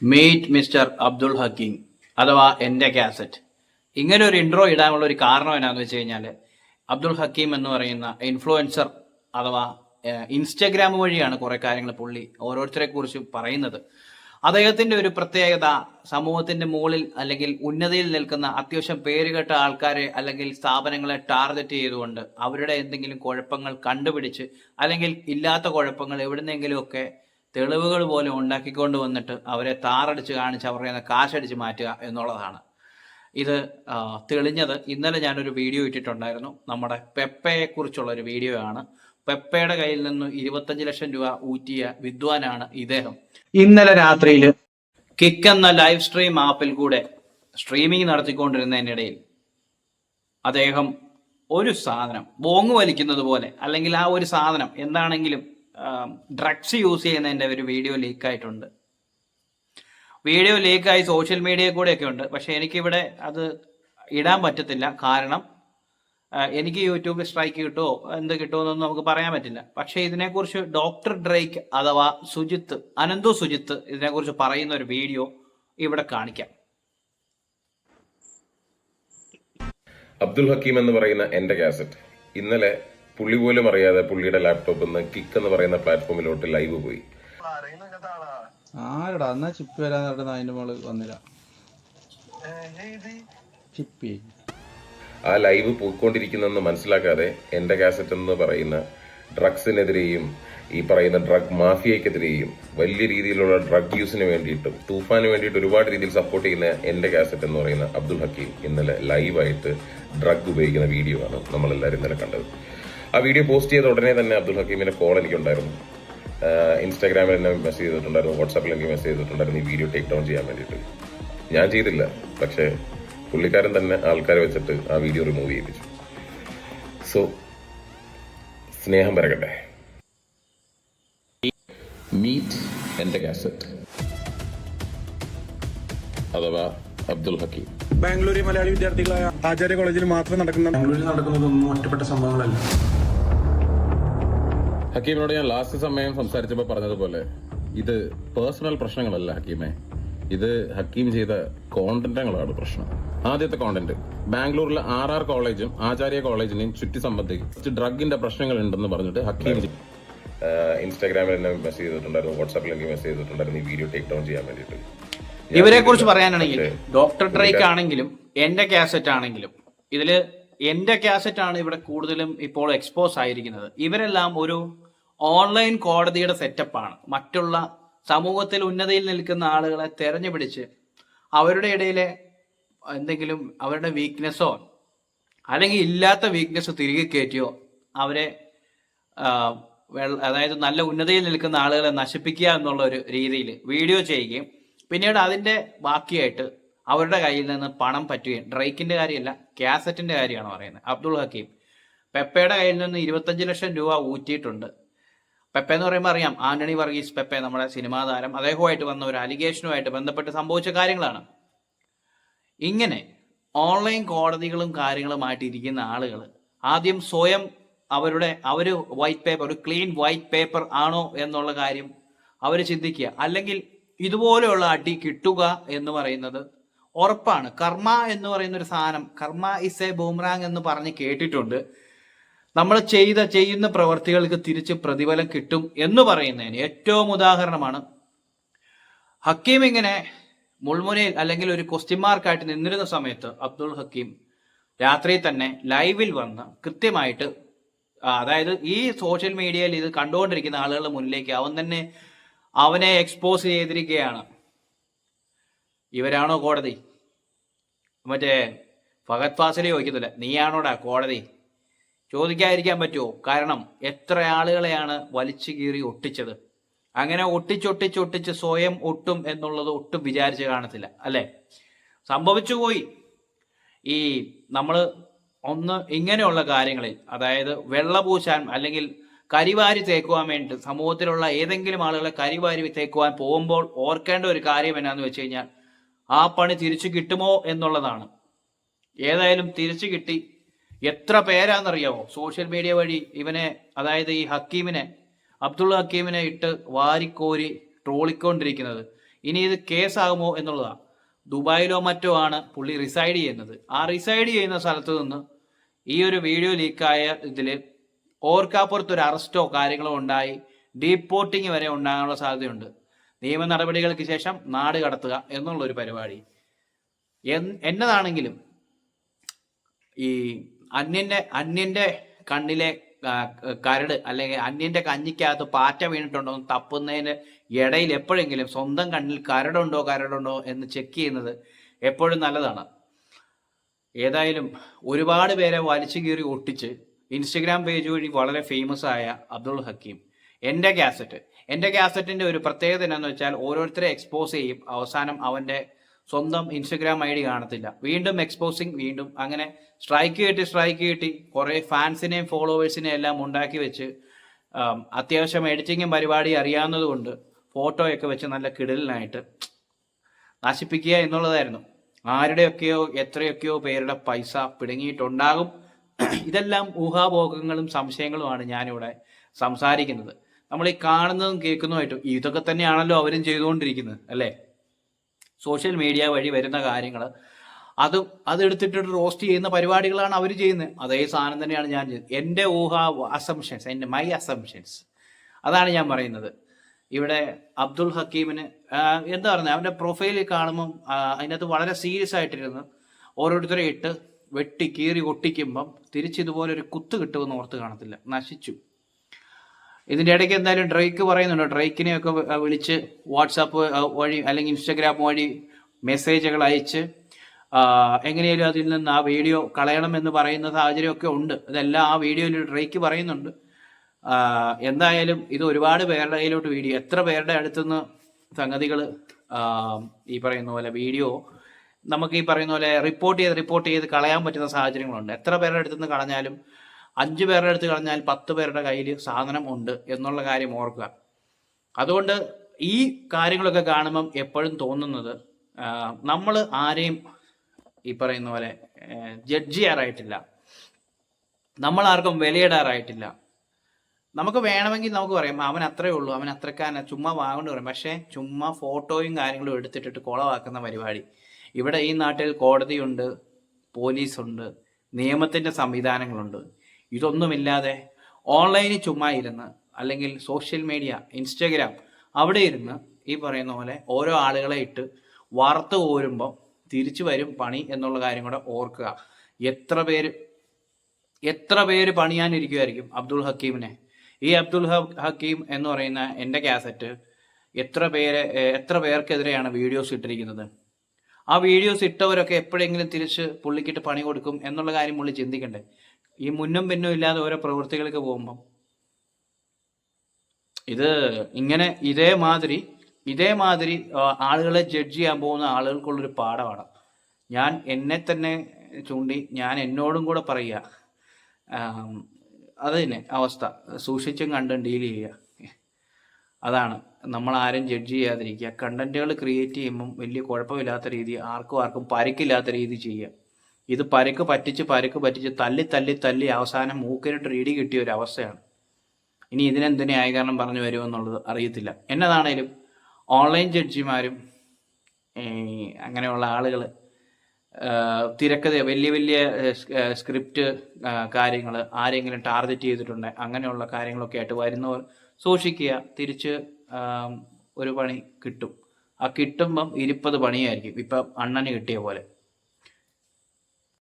Meet mister Abdul Hakeem അഥവാ എൻ്റെ cassette. ഇങ്ങനെ ഒരു ഇൻട്രോ ഇടാനുള്ള ഒരു കാരണം എന്നാന്ന് വെച്ച് കഴിഞ്ഞാൽ, അബ്ദുൾ ഹക്കീം എന്ന് പറയുന്ന ഇൻഫ്ലുവൻസർ അഥവാ ഇൻസ്റ്റഗ്രാം വഴിയാണ് കുറെ കാര്യങ്ങൾ പുള്ളി ഓരോരുത്തരെ കുറിച്ച് പറയുന്നത്. അദ്ദേഹത്തിന്റെ ഒരു പ്രത്യേകത, സമൂഹത്തിന്റെ മുകളിൽ അല്ലെങ്കിൽ ഉന്നതിയിൽ നിൽക്കുന്ന അത്യാവശ്യം പേരുകെട്ട ആൾക്കാരെ അല്ലെങ്കിൽ സ്ഥാപനങ്ങളെ ടാർഗറ്റ് ചെയ്തുകൊണ്ട് അവരുടെ എന്തെങ്കിലും കുഴപ്പങ്ങൾ കണ്ടുപിടിച്ച് അല്ലെങ്കിൽ ഇല്ലാത്ത കുഴപ്പങ്ങൾ എവിടുന്നെങ്കിലുമൊക്കെ തെളിവുകൾ പോലെ ഉണ്ടാക്കിക്കൊണ്ട് വന്നിട്ട് അവരെ താറടിച്ച് കാണിച്ച് അവരുടെ കാശടിച്ച് മാറ്റുക എന്നുള്ളതാണ്. ഇത് തെളിഞ്ഞത് ഇന്നലെ ഞാനൊരു വീഡിയോ ഇട്ടിട്ടുണ്ടായിരുന്നു. നമ്മുടെ പെപ്പയെ കുറിച്ചുള്ള ഒരു വീഡിയോ ആണ്. പെപ്പയുടെ കയ്യിൽ നിന്ന് 25 ലക്ഷം രൂപ ഊറ്റിയ വിദ്വാനാണ് ഇദ്ദേഹം. ഇന്നലെ രാത്രിയിൽ കിക്ക് എന്ന ലൈവ് സ്ട്രീം ആപ്പിൽ കൂടെ സ്ട്രീമിംഗ് നടത്തിക്കൊണ്ടിരുന്നതിനിടയിൽ അദ്ദേഹം ഒരു സാധനം ബോങ് വലിക്കുന്നത് പോലെ, അല്ലെങ്കിൽ ആ ഒരു സാധനം എന്താണെങ്കിലും ഡ്രഗ്സ് യൂസ് ചെയ്യുന്നതിൻ്റെ ഒരു വീഡിയോ ലീക്കായിട്ടുണ്ട്. വീഡിയോ ലീക്കായി സോഷ്യൽ മീഡിയയിൽ കൂടെയൊക്കെ ഉണ്ട്. പക്ഷെ എനിക്കിവിടെ അത് ഇടാൻ പറ്റത്തില്ല. കാരണം എനിക്ക് യൂട്യൂബിൽ സ്ട്രൈക്ക് കിട്ടുമോ എന്ത് കിട്ടുമോ നമുക്ക് പറയാൻ പറ്റില്ല. പക്ഷെ ഇതിനെക്കുറിച്ച് ഡോക്ടർ ഡ്രേക്ക് അഥവാ സുജിത്ത്, അനന്തു സുജിത്ത് ഇതിനെക്കുറിച്ച് പറയുന്ന ഒരു വീഡിയോ ഇവിടെ കാണിക്കാം. അബ്ദുൾ ഹക്കീം എന്ന് പറയുന്ന എൻ്റെ കാസറ്റ് ഇന്നലെ പുള്ളി പോലും അറിയാതെ പുള്ളിയുടെ ലാപ്ടോപ്പിൽ നിന്ന് കിക്ക് എന്ന് പറയുന്ന പ്ലാറ്റ്ഫോമിലോട്ട് ലൈവ് പോയി. ആരടാ എന്നാ ചിപ്പി വരാൻ നടക്കുന്ന അതിന്റെ മോള് വന്നില്ല. ചിപ്പി ആ ലൈവ് പോയിക്കൊണ്ടിരിക്കുന്നെന്ന് മനസ്സിലാക്കാതെ എൻ്റെ കാസറ്റ് എന്ന് പറയുന്ന ഡ്രഗ്സിനെതിരെയും ഈ പറയുന്ന ഡ്രഗ് മാഫിയക്കെതിരെയും വലിയ രീതിയിലുള്ള ഡ്രഗ് യൂസിന് വേണ്ടിയിട്ടും തൂഫാന് വേണ്ടിയിട്ട് ഒരുപാട് രീതിയിൽ സപ്പോർട്ട് ചെയ്യുന്ന എൻ്റെ കാസറ്റ് എന്ന് പറയുന്ന അബ്ദുൾ ഹക്കീം ഇന്നലെ ലൈവായിട്ട് ഡ്രഗ് ഉപയോഗിക്കുന്ന വീഡിയോ ആണ് നമ്മളെല്ലാവരും ഇന്നലെ കണ്ടത്. ആ വീഡിയോ പോസ്റ്റ് ചെയ്ത ഉടനെ തന്നെ അബ്ദുൾ ഹക്കീമിന്റെ കോൾ എനിക്കുണ്ടായിരുന്നു. ഇൻസ്റ്റാഗ്രാമിൽ എന്നെ മെസ്സേജ് ചെയ്തിട്ടുണ്ടായിരുന്നു, വാട്സാപ്പിൽ എനിക്ക് മെസ്സേജ് ചെയ്തിട്ടുണ്ടായിരുന്നു ഈ വീഡിയോ ടേക്ക് ഡൗൺ ചെയ്യാൻ വേണ്ടിയിട്ട്. ഞാൻ ചെയ്തില്ല, പക്ഷേ പുള്ളിക്കാരൻ തന്നെ ആൾക്കാരെ വെച്ചിട്ട് ആ വീഡിയോ റിമൂവ് ചെയ്യിപ്പിച്ചു. സോ സ്നേഹം പരകട്ടെ. മീറ്റ് എൻ്റെ കാസറ്റ് അഥവാ അബ്ദുൾ ഹക്കീം. ബാംഗ്ലൂരിൽ മലയാളി വിദ്യാർത്ഥികളായ ആചാര്യ കോളേജിൽ മാത്രം നടക്കുന്നതൊന്നും ഒറ്റപ്പെട്ട സംഭവങ്ങളല്ല. ഹക്കീമിനോട് ഞാൻ ലാസ്റ്റ് സമയം സംസാരിച്ചപ്പോൾ പറഞ്ഞതുപോലെ ഇത് പേഴ്സണൽ പ്രശ്നങ്ങളല്ല ഹക്കീമെ, ഇത് ഹക്കീം ചെയ്ത കോണ്ടന്റുകളാണ് പ്രശ്നം. ആദ്യത്തെ കോണ്ടന്റ്, ബാംഗ്ലൂരിലെ RR കോളേജും ആചാര്യ കോളേജിനെയും ചുറ്റി സംബന്ധിച്ച് ഡ്രഗിന്റെ പ്രശ്നങ്ങൾ ഉണ്ടെന്ന് പറഞ്ഞിട്ട് ഹക്കീം ഇൻസ്റ്റാഗ്രാമിൽ എന്നെ മെസ്സേജ് ചെയ്തിട്ടുണ്ടായിരുന്നു, വാട്സാപ്പിൽ എനിക്ക് മെസ്സേജ് ചെയ്തിട്ടുണ്ടായിരുന്നു ഈ വീഡിയോ ടേക്ക് ഡൗൺ ചെയ്യാൻ വേണ്ടിയിട്ട്. ഇവരെ കുറിച്ച് പറയാനാണെങ്കിൽ ഡോക്ടർ ഡ്രേക്ക് ആണെങ്കിലും എൻ്റെ കാസറ്റ് ആണെങ്കിലും ഇതില് എൻ്റെ കാസറ്റ് ആണ് ഇവിടെ കൂടുതലും ഇപ്പോൾ എക്സ്പോസ് ആയിരിക്കുന്നത്. ഇവരെല്ലാം ഒരു ഓൺലൈൻ കോടതിയുടെ സെറ്റപ്പാണ്. മറ്റുള്ള സമൂഹത്തിൽ ഉന്നതിയിൽ നിൽക്കുന്ന ആളുകളെ തെരഞ്ഞുപിടിച്ച് അവരുടെ ഇടയിലെ എന്തെങ്കിലും അവരുടെ വീക്ക്നെസ്സോ അല്ലെങ്കിൽ ഇല്ലാത്ത വീക്ക്നെസ് തിരികെ കയറ്റിയോ അവരെ അതായത് നല്ല ഉന്നതിയിൽ നിൽക്കുന്ന ആളുകളെ നശിപ്പിക്കുക എന്നുള്ള ഒരു രീതിയിൽ വീഡിയോ ചെയ്യുകയും പിന്നീട് അതിൻ്റെ ബാക്കിയായിട്ട് അവരുടെ കയ്യിൽ നിന്ന് പണം പറ്റുകയും, ഡ്രൈക്കിന്റെ കാര്യമല്ല കാസറ്റിന്റെ കാര്യമാണ് പറയുന്നത്. അബ്ദുൾ ഹക്കീം പെപ്പയുടെ കയ്യിൽ നിന്ന് 25 ലക്ഷം രൂപ ഊറ്റിയിട്ടുണ്ട്. പെപ്പെ എന്ന് പറയുമ്പോൾ അറിയാം, ആന്റണി വർഗീസ് പെപ്പെ, നമ്മുടെ സിനിമാ താരം. അദ്ദേഹവുമായിട്ട് വന്ന ഒരു അലിഗേഷനുമായിട്ട് ബന്ധപ്പെട്ട് സംഭവിച്ച കാര്യങ്ങളാണ്. ഇങ്ങനെ ഓൺലൈൻ കോടതികളും കാര്യങ്ങളുമായിട്ട് ഇരിക്കുന്ന ആളുകൾ ആദ്യം സ്വയം അവര് വൈറ്റ് പേപ്പർ, ഒരു ക്ലീൻ വൈറ്റ് പേപ്പർ ആണോ എന്നുള്ള കാര്യം അവർ ചിന്തിക്കുക. അല്ലെങ്കിൽ ഇതുപോലെയുള്ള അടി കിട്ടുക എന്ന് പറയുന്നത് ഉറപ്പാണ്. കർമ്മ എന്ന് പറയുന്ന ഒരു സാധനം, കർമ്മ ഇസ് എ ബൂമറാങ് എന്ന് പറഞ്ഞ് കേട്ടിട്ടുണ്ട്. നമ്മൾ ചെയ്യുന്ന പ്രവർത്തികൾക്ക് തിരിച്ച് പ്രതിഫലം കിട്ടും എന്ന് പറയുന്നതിന് ഏറ്റവും ഉദാഹരണമാണ് ഹക്കീം. ഇങ്ങനെ മുൾമുനയിൽ അല്ലെങ്കിൽ ഒരു ക്വസ്റ്റ്യൻ മാർക്കായിട്ട് നിന്നിരുന്ന സമയത്ത് അബ്ദുൾ ഹക്കീം രാത്രി തന്നെ ലൈവിൽ വന്ന് കൃത്യമായിട്ട്, അതായത് ഈ സോഷ്യൽ മീഡിയയിൽ ഇത് കണ്ടുകൊണ്ടിരിക്കുന്ന ആളുകളുടെ മുന്നിലേക്ക് അവനെ എക്സ്പോസ് ചെയ്തിരിക്കുകയാണ്. ഇവരാണോ കോടതി? മറ്റേ ഫഹദ് ഫാസിൽ ചോദിക്കുന്നില്ല, നീയാണോടാ കോടതി? ചോദിക്കാതിരിക്കാൻ പറ്റുമോ? കാരണം എത്ര ആളുകളെയാണ് വലിച്ചു കീറി ഒട്ടിച്ചത്. അങ്ങനെ ഒട്ടിച്ചൊട്ടിച്ച് സ്വയം ഒട്ടും എന്നുള്ളത് ഒട്ടും വിചാരിച്ച് കാണത്തില്ല, അല്ലേ? സംഭവിച്ചു പോയി. ഈ നമ്മൾ ഇങ്ങനെയുള്ള കാര്യങ്ങളിൽ, അതായത് വെള്ളപൂശാൻ അല്ലെങ്കിൽ കരിവാരി തേക്കുവാൻ വേണ്ടി സമൂഹത്തിലുള്ള ഏതെങ്കിലും ആളുകളെ കരിവാരി തേക്കുവാൻ പോകുമ്പോൾ ഓർക്കേണ്ട ഒരു കാര്യം എന്നാന്ന് വെച്ച് കഴിഞ്ഞാൽ ആ പണി തിരിച്ചു കിട്ടുമോ എന്നുള്ളതാണ്. ഏതായാലും തിരിച്ചു കിട്ടി. എത്ര പേരാണെന്നറിയാമോ സോഷ്യൽ മീഡിയ വഴി ഇവനെ, അതായത് ഈ ഹക്കീമിനെ, അബ്ദുൾ ഹക്കീമിനെ ഇട്ട് വാരിക്കോരി ട്രോളിക്കൊണ്ടിരിക്കുന്നത്? ഇനി ഇത് കേസാകുമോ എന്നുള്ളതാണ്. ദുബായിലോ മറ്റോ ആണ് പുള്ളി റിസൈഡ് ചെയ്യുന്നത്. ആ റിസൈഡ് ചെയ്യുന്ന സ്ഥലത്ത് നിന്ന് ഈ ഒരു വീഡിയോ ലീക്കായ ഇതിൽ ഓർക്കാപ്പുറത്ത് ഒരു അറസ്റ്റോ കാര്യങ്ങളോ ഉണ്ടായി ഡീപ്പോർട്ടിങ് വരെ ഉണ്ടാകാനുള്ള സാധ്യതയുണ്ട്. നിയമ നടപടികൾക്ക് ശേഷം നാട് കടത്തുക എന്നുള്ളൊരു പരിപാടി. എന്നതാണെങ്കിലും ഈ അന്യന്റെ കണ്ണിലെ കരട് അല്ലെങ്കിൽ അന്യന്റെ കഞ്ഞിക്കകത്ത് പാറ്റ വീണിട്ടുണ്ടോ എന്ന് തപ്പുന്നതിന് ഇടയിൽ എപ്പോഴെങ്കിലും സ്വന്തം കണ്ണിൽ കരടുണ്ടോ എന്ന് ചെക്ക് ചെയ്യുന്നത് എപ്പോഴും നല്ലതാണ്. ഏതായാലും ഒരുപാട് പേരെ വലിച്ചു കീറി ഒട്ടിച്ച് ഇൻസ്റ്റഗ്രാം പേജ് വഴി വളരെ ഫേമസ് ആയ അബ്ദുൾ ഹക്കീം എൻ്റെ കാസറ്റിന്റെ ഒരു പ്രത്യേകത എന്താണെന്ന് വെച്ചാൽ ഓരോരുത്തരെ എക്സ്പോസ് ചെയ്യും. അവസാനം അവന്റെ സ്വന്തം ഇൻസ്റ്റഗ്രാം ID കാണത്തില്ല. വീണ്ടും എക്സ്പോസിങ്, വീണ്ടും അങ്ങനെ സ്ട്രൈക്ക് കിട്ടി കുറെ ഫാൻസിനെയും ഫോളോവേഴ്സിനെയും എല്ലാം ഉണ്ടാക്കി വെച്ച് അത്യാവശ്യം എഡിറ്റിങ്ങും പരിപാടി അറിയാവുന്നത് കൊണ്ട് ഫോട്ടോയൊക്കെ വെച്ച് നല്ല കിടലിനായിട്ട് നശിപ്പിക്കുക എന്നുള്ളതായിരുന്നു. ആരുടെയൊക്കെയോ എത്രയൊക്കെയോ പേരുടെ പൈസ പിടുങ്ങിയിട്ടുണ്ടാകും. ഇതെല്ലാം ഊഹാഭോഗങ്ങളും സംശയങ്ങളുമാണ് ഞാനിവിടെ സംസാരിക്കുന്നത്. നമ്മൾ ഈ കാണുന്നതും കേൾക്കുന്നതുമായിട്ടും ഇതൊക്കെ തന്നെയാണല്ലോ അവരും ചെയ്തുകൊണ്ടിരിക്കുന്നത് അല്ലേ? സോഷ്യൽ മീഡിയ വഴി വരുന്ന കാര്യങ്ങൾ അതെടുത്തിട്ട് റോസ്റ്റ് ചെയ്യുന്ന പരിപാടികളാണ് അവർ ചെയ്യുന്നത്. അതേ സാധനം തന്നെയാണ് ഞാൻ ചെയ്യുന്നത്. എൻ്റെ അസംഷൻസ്, മൈ അസംഷൻസ്, അതാണ് ഞാൻ പറയുന്നത്. ഇവിടെ അബ്ദുൾ ഹക്കീമിന് എന്താ പറയുന്നത്, അവൻ്റെ പ്രൊഫൈലിൽ കാണുമ്പം അതിനകത്ത് വളരെ സീരിയസ് ആയിട്ടിരുന്ന് ഓരോരുത്തരെ ഇട്ട് വെട്ടി കീറി ഒട്ടിക്കുമ്പം തിരിച്ചിതുപോലെ ഒരു കുത്ത് കിട്ടുമെന്ന് ഓർത്ത് കാണത്തില്ല. നശിച്ചു. ഇതിൻ്റെ ഇടയ്ക്ക് എന്തായാലും ഡ്രേക്ക് പറയുന്നുണ്ട്. ഡ്രേക്കിനെയൊക്കെ വിളിച്ച് വാട്സാപ്പ് വഴി അല്ലെങ്കിൽ ഇൻസ്റ്റഗ്രാം വഴി മെസ്സേജുകൾ അയച്ച് എങ്ങനെയാലും അതിൽ നിന്ന് ആ വീഡിയോ കളയണമെന്ന് പറയുന്ന സാഹചര്യമൊക്കെ ഉണ്ട്. ഇതെല്ലാം ആ വീഡിയോയിൽ ഡ്രേക്ക് പറയുന്നുണ്ട്. എന്തായാലും ഇത് ഒരുപാട് പേരുടെ കയ്യിലോട്ട് വീഡിയോ, എത്ര പേരുടെ അടുത്തുനിന്ന് സംഗതികൾ ഈ പറയുന്ന പോലെ വീഡിയോ നമുക്ക് ഈ പറയുന്ന പോലെ റിപ്പോർട്ട് ചെയ്ത് കളയാൻ പറ്റുന്ന സാഹചര്യങ്ങളുണ്ട്. എത്ര പേരുടെ അടുത്തുനിന്ന് കളഞ്ഞാലും 5 പേരുടെ അടുത്ത് കളഞ്ഞാൽ 10 പേരുടെ കയ്യിൽ സാധനം ഉണ്ട് എന്നുള്ള കാര്യം ഓർക്കുക. അതുകൊണ്ട് ഈ കാര്യങ്ങളൊക്കെ കാണുമ്പം എപ്പോഴും തോന്നുന്നത് നമ്മൾ ആരെയും ഈ പറയുന്ന പോലെ ജഡ്ജ് ചെയ്യാറായിട്ടില്ല, നമ്മൾ ആർക്കും വിലയിടാറായിട്ടില്ല. നമുക്ക് വേണമെങ്കിൽ നമുക്ക് പറയാം അവൻ അത്രയേ ഉള്ളൂ, അവൻ അത്രക്കാരന, ചുമ്മാ വാങ്ങേണ്ടി പറയും. പക്ഷേ ചുമ്മാ ഫോട്ടോയും കാര്യങ്ങളും എടുത്തിട്ടിട്ട് കുളവാക്കുന്ന പരിപാടി. ഇവിടെ ഈ നാട്ടിൽ കോടതിയുണ്ട്, പോലീസുണ്ട്, നിയമത്തിൻ്റെ സംവിധാനങ്ങളുണ്ട്. ഇതൊന്നുമില്ലാതെ ഓൺലൈനിൽ ചുമ്മാ ഇരുന്ന് അല്ലെങ്കിൽ സോഷ്യൽ മീഡിയ ഇൻസ്റ്റഗ്രാം അവിടെ ഇരുന്ന് ഈ പറയുന്ന പോലെ ഓരോ ആളുകളെ ഇട്ട് വാർത്ത കോരുമ്പോൾ തിരിച്ചു വരും പണി എന്നുള്ള കാര്യം കൂടെ ഓർക്കുക. എത്ര പേര് പണിയാനിരിക്കുമായിരിക്കും അബ്ദുൾ ഹക്കീമിനെ. ഈ അബ്ദുൾ ഹക്കീം എന്ന് പറയുന്ന എൻ്റെ കാസറ്റ് എത്ര പേർക്കെതിരെയാണ് വീഡിയോസ് ഇട്ടിരിക്കുന്നത്. ആ വീഡിയോസ് ഇട്ടവരൊക്കെ എപ്പോഴെങ്കിലും തിരിച്ച് പുള്ളിക്കിട്ട് പണി കൊടുക്കും എന്നുള്ള കാര്യം പുള്ളി ചിന്തിക്കണ്ടേ? ഈ മുന്നും പിന്നും ഇല്ലാതെ ഓരോ പ്രവൃത്തികൾക്ക് പോകുമ്പം ഇത് ഇങ്ങനെ ഇതേമാതിരി ആളുകളെ ജഡ്ജ് ചെയ്യാൻ പോകുന്ന ആളുകൾക്കുള്ളൊരു പാഠമാണ്. ഞാൻ എന്നെ തന്നെ ചൂണ്ടി ഞാൻ എന്നോടും കൂടെ പറയുക, അത് തന്നെ അവസ്ഥ. സൂക്ഷിച്ചും കണ്ടും ഡീൽ ചെയ്യുക. അതാണ്, നമ്മൾ ആരും ജഡ്ജ് ചെയ്യാതിരിക്കുക. കണ്ടന്റുകൾ ക്രിയേറ്റ് ചെയ്യുമ്പം വലിയ കുഴപ്പമില്ലാത്ത രീതി, ആർക്കും പരിക്കില്ലാത്ത രീതി ചെയ്യുക. ഇത് പരിക്ക് പറ്റിച്ച് തല്ലി അവസാനം മൂക്കിനിട്ട് ഇടി കിട്ടിയ ഒരു അവസ്ഥയാണ്. ഇനി ഇതിനെന്ത് ന്യായീകരണം പറഞ്ഞു വരുമെന്നുള്ളത് അറിയത്തില്ല. എന്നതാണേലും ഓൺലൈൻ ജഡ്ജിമാരും അങ്ങനെയുള്ള ആളുകൾ തിരക്കഥ വലിയ സ്ക്രിപ്റ്റ് കാര്യങ്ങൾ ആരെങ്കിലും ടാർഗറ്റ് ചെയ്തിട്ടുണ്ടെങ്കിൽ അങ്ങനെയുള്ള കാര്യങ്ങളൊക്കെ ആയിട്ട് വരുന്നവർ സൂക്ഷിക്കുക. തിരിച്ച് ഒരു പണി കിട്ടും. ആ കിട്ടുമ്പം 20 പണിയായിരിക്കും. ഇപ്പം അണ്ണന് കിട്ടിയ പോലെ.